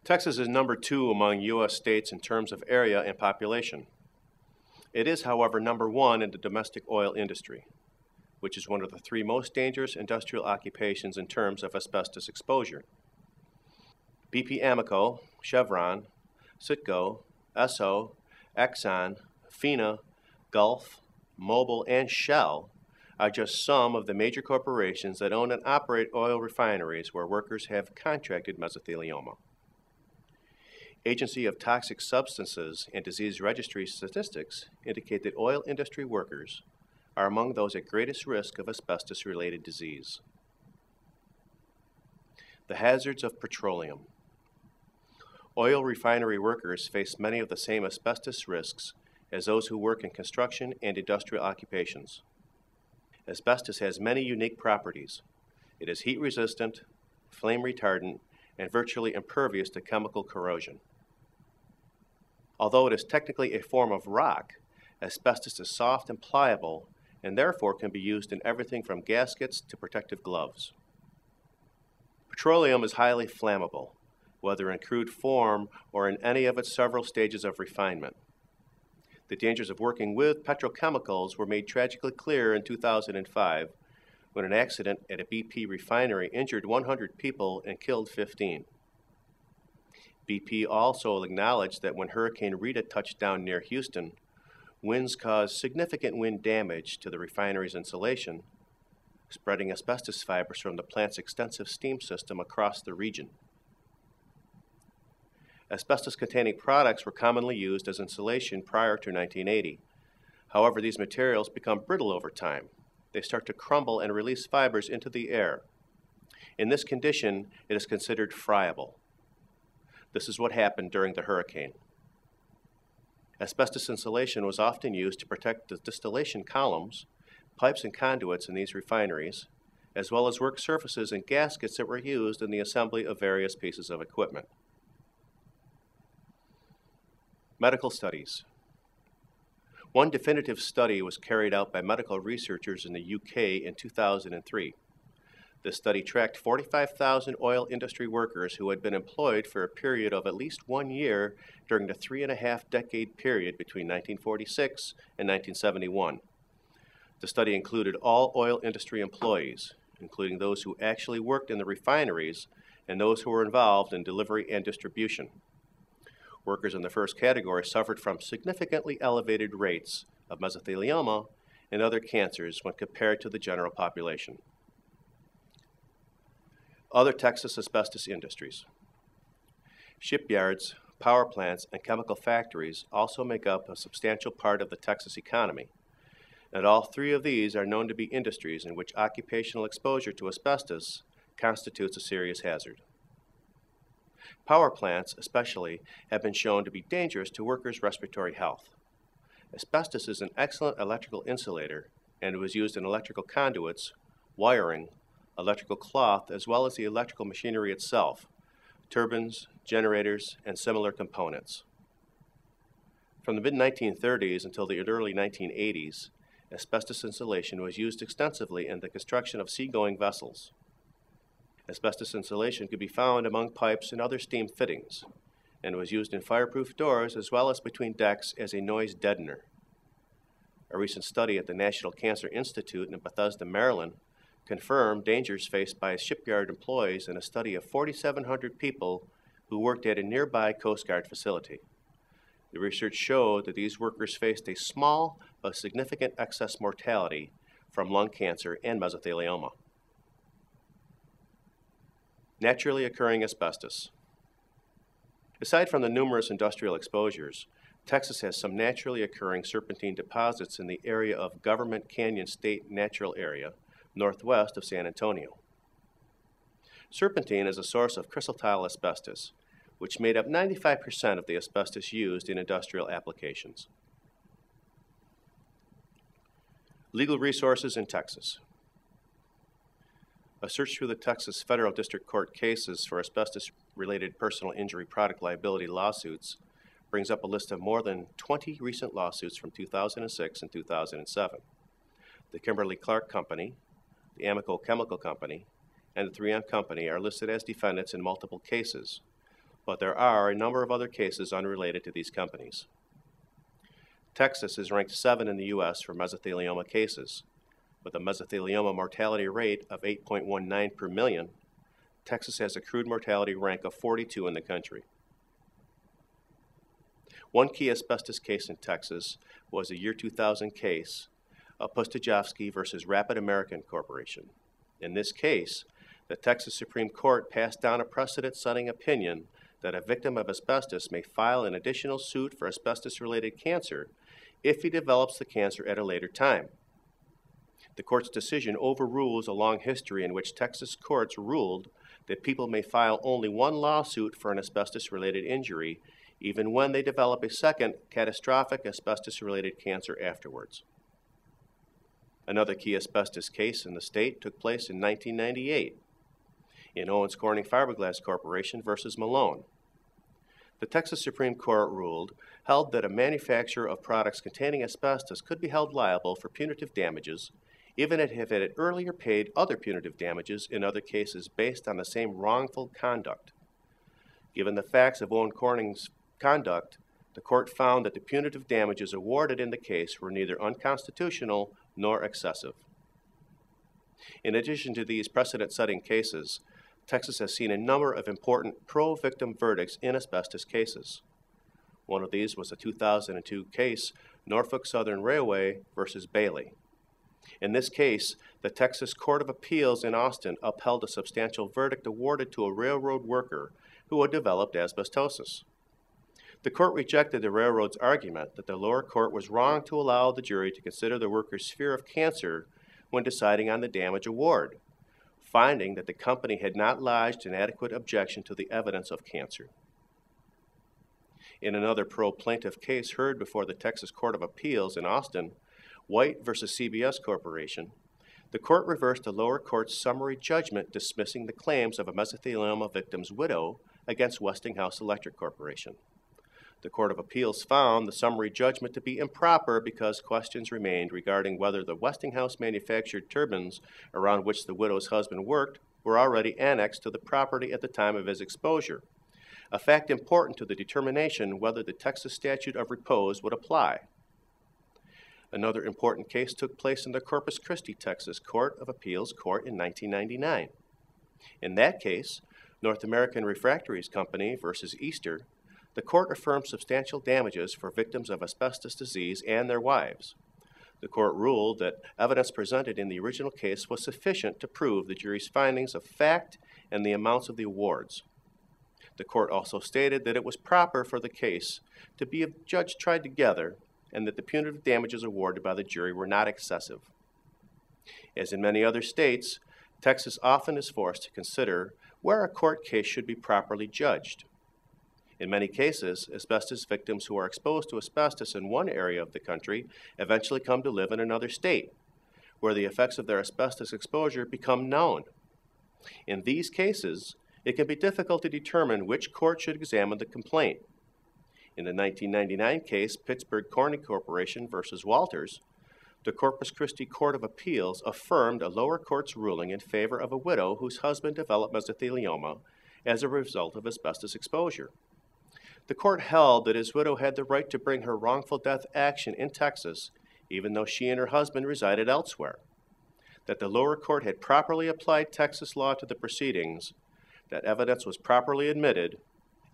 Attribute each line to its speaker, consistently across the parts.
Speaker 1: Texas is number 2 among U.S. states in terms of area and population. It is, however, number 1 in the domestic oil industry, which is one of the 3 most dangerous industrial occupations in terms of asbestos exposure. BP Amoco, Chevron, Citgo, Esso, Exxon, FINA, Gulf, Mobil, and Shell are just some of the major corporations that own and operate oil refineries where workers have contracted mesothelioma. Agency of Toxic Substances and Disease Registry statistics indicate that oil industry workers are among those at greatest risk of asbestos-related disease. The hazards of petroleum. Oil refinery workers face many of the same asbestos risks as those who work in construction and industrial occupations. Asbestos has many unique properties. It is heat resistant, flame retardant, and virtually impervious to chemical corrosion. Although it is technically a form of rock, asbestos is soft and pliable and therefore can be used in everything from gaskets to protective gloves. Petroleum is highly flammable, whether in crude form or in any of its several stages of refinement. The dangers of working with petrochemicals were made tragically clear in 2005 when an accident at a BP refinery injured 100 people and killed 15. BP also acknowledged that when Hurricane Rita touched down near Houston, winds caused significant wind damage to the refinery's insulation, spreading asbestos fibers from the plant's extensive steam system across the region. Asbestos-containing products were commonly used as insulation prior to 1980. However, these materials become brittle over time. They start to crumble and release fibers into the air. In this condition, it is considered friable. This is what happened during the hurricane. Asbestos insulation was often used to protect the distillation columns, pipes and conduits in these refineries, as well as work surfaces and gaskets that were used in the assembly of various pieces of equipment. Medical studies. One definitive study was carried out by medical researchers in the UK in 2003. This study tracked 45,000 oil industry workers who had been employed for a period of at least 1 year during the 3.5-decade period between 1946 and 1971. The study included all oil industry employees, including those who actually worked in the refineries and those who were involved in delivery and distribution. Workers in the first category suffered from significantly elevated rates of mesothelioma and other cancers when compared to the general population. Other Texas asbestos industries. Shipyards, power plants, and chemical factories also make up a substantial part of the Texas economy, and all 3 of these are known to be industries in which occupational exposure to asbestos constitutes a serious hazard. Power plants, especially, have been shown to be dangerous to workers' respiratory health. Asbestos is an excellent electrical insulator, and it was used in electrical conduits, wiring, electrical cloth, as well as the electrical machinery itself, turbines, generators, and similar components. From the mid-1930s until the early 1980s, asbestos insulation was used extensively in the construction of seagoing vessels. Asbestos insulation could be found among pipes and other steam fittings, and was used in fireproof doors as well as between decks as a noise deadener. A recent study at the National Cancer Institute in Bethesda, Maryland, confirmed dangers faced by shipyard employees in a study of 4,700 people who worked at a nearby Coast Guard facility. The research showed that these workers faced a small but significant excess mortality from lung cancer and mesothelioma. Naturally occurring asbestos. Aside from the numerous industrial exposures, Texas has some naturally occurring serpentine deposits in the area of Government Canyon State Natural Area, northwest of San Antonio. Serpentine is a source of chrysotile asbestos, which made up 95% of the asbestos used in industrial applications. Legal resources in Texas. A search through the Texas Federal District Court cases for asbestos-related personal injury product liability lawsuits brings up a list of more than 20 recent lawsuits from 2006 and 2007. The Kimberly-Clark Company, the Amoco Chemical Company, and the 3M Company are listed as defendants in multiple cases, but there are a number of other cases unrelated to these companies. Texas is ranked 7 in the U.S. for mesothelioma cases. With a mesothelioma mortality rate of 8.19 per million, Texas has a crude mortality rank of 42 in the country. One key asbestos case in Texas was a year 2000 case of Pustojovsky versus Rapid American Corporation. In this case, the Texas Supreme Court passed down a precedent-setting opinion that a victim of asbestos may file an additional suit for asbestos-related cancer if he develops the cancer at a later time. The court's decision overrules a long history in which Texas courts ruled that people may file only one lawsuit for an asbestos-related injury, even when they develop a second catastrophic asbestos-related cancer afterwards. Another key asbestos case in the state took place in 1998 in Owens Corning Fiberglass Corporation versus Malone. The Texas Supreme Court held that a manufacturer of products containing asbestos could be held liable for punitive damages even if it had earlier paid other punitive damages in other cases based on the same wrongful conduct. Given the facts of Owens Corning's conduct, the court found that the punitive damages awarded in the case were neither unconstitutional nor excessive. In addition to these precedent-setting cases, Texas has seen a number of important pro-victim verdicts in asbestos cases. One of these was a 2002 case, Norfolk Southern Railway versus Bailey. In this case, the Texas Court of Appeals in Austin upheld a substantial verdict awarded to a railroad worker who had developed asbestosis. The court rejected the railroad's argument that the lower court was wrong to allow the jury to consider the worker's fear of cancer when deciding on the damage award, finding that the company had not lodged an adequate objection to the evidence of cancer. In another pro-plaintiff case heard before the Texas Court of Appeals in Austin, White versus CBS Corporation, the court reversed the lower court's summary judgment dismissing the claims of a mesothelioma victim's widow against Westinghouse Electric Corporation. The Court of Appeals found the summary judgment to be improper because questions remained regarding whether the Westinghouse manufactured turbines around which the widow's husband worked were already annexed to the property at the time of his exposure, a fact important to the determination whether the Texas statute of repose would apply. Another important case took place in the Corpus Christi, Texas Court of Appeals Court in 1999. In that case, North American Refractories Company versus Easter, the court affirmed substantial damages for victims of asbestos disease and their wives. The court ruled that evidence presented in the original case was sufficient to prove the jury's findings of fact and the amounts of the awards. The court also stated that it was proper for the case to be judged tried together and that the punitive damages awarded by the jury were not excessive. As in many other states, Texas often is forced to consider where a court case should be properly judged. In many cases, asbestos victims who are exposed to asbestos in one area of the country eventually come to live in another state, where the effects of their asbestos exposure become known. In these cases, it can be difficult to determine which court should examine the complaint. In the 1999 case, Pittsburgh Corning Corporation versus Walters, the Corpus Christi Court of Appeals affirmed a lower court's ruling in favor of a widow whose husband developed mesothelioma as a result of asbestos exposure. The court held that his widow had the right to bring her wrongful death action in Texas, even though she and her husband resided elsewhere, that the lower court had properly applied Texas law to the proceedings, that evidence was properly admitted,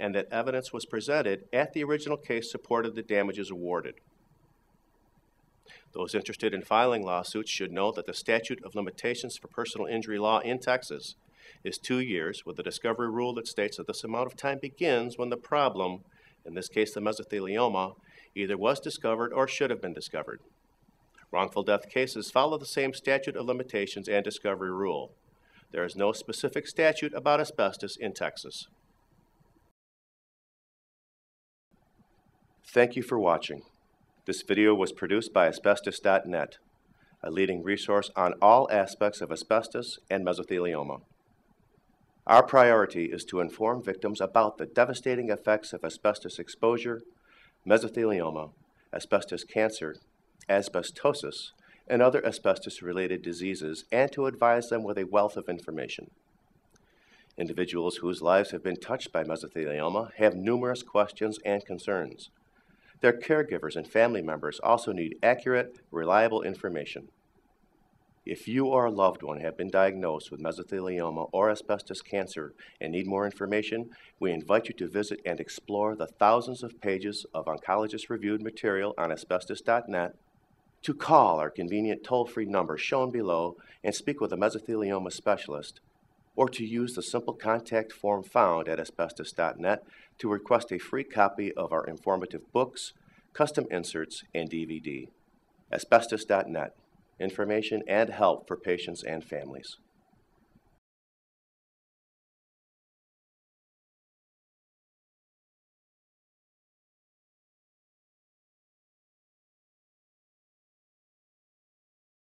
Speaker 1: and that evidence was presented at the original case supported the damages awarded. Those interested in filing lawsuits should know that the statute of limitations for personal injury law in Texas is 2 years, with a discovery rule that states that this amount of time begins when the problem, in this case the mesothelioma, either was discovered or should have been discovered. Wrongful death cases follow the same statute of limitations and discovery rule. There is no specific statute about asbestos in Texas. Thank you for watching. This video was produced by Asbestos.Net, a leading resource on all aspects of asbestos and mesothelioma. Our priority is to inform victims about the devastating effects of asbestos exposure, mesothelioma, asbestos cancer, asbestosis, and other asbestos-related diseases, and to advise them with a wealth of information. Individuals whose lives have been touched by mesothelioma have numerous questions and concerns. Their caregivers and family members also need accurate, reliable information. If you or a loved one have been diagnosed with mesothelioma or asbestos cancer and need more information, we invite you to visit and explore the thousands of pages of oncologist-reviewed material on Asbestos.net, to call our convenient toll-free number shown below and speak with a mesothelioma specialist, or to use the simple contact form found at Asbestos.net to request a free copy of our informative books, custom inserts, and DVD. Asbestos.net. Information and help for patients and families.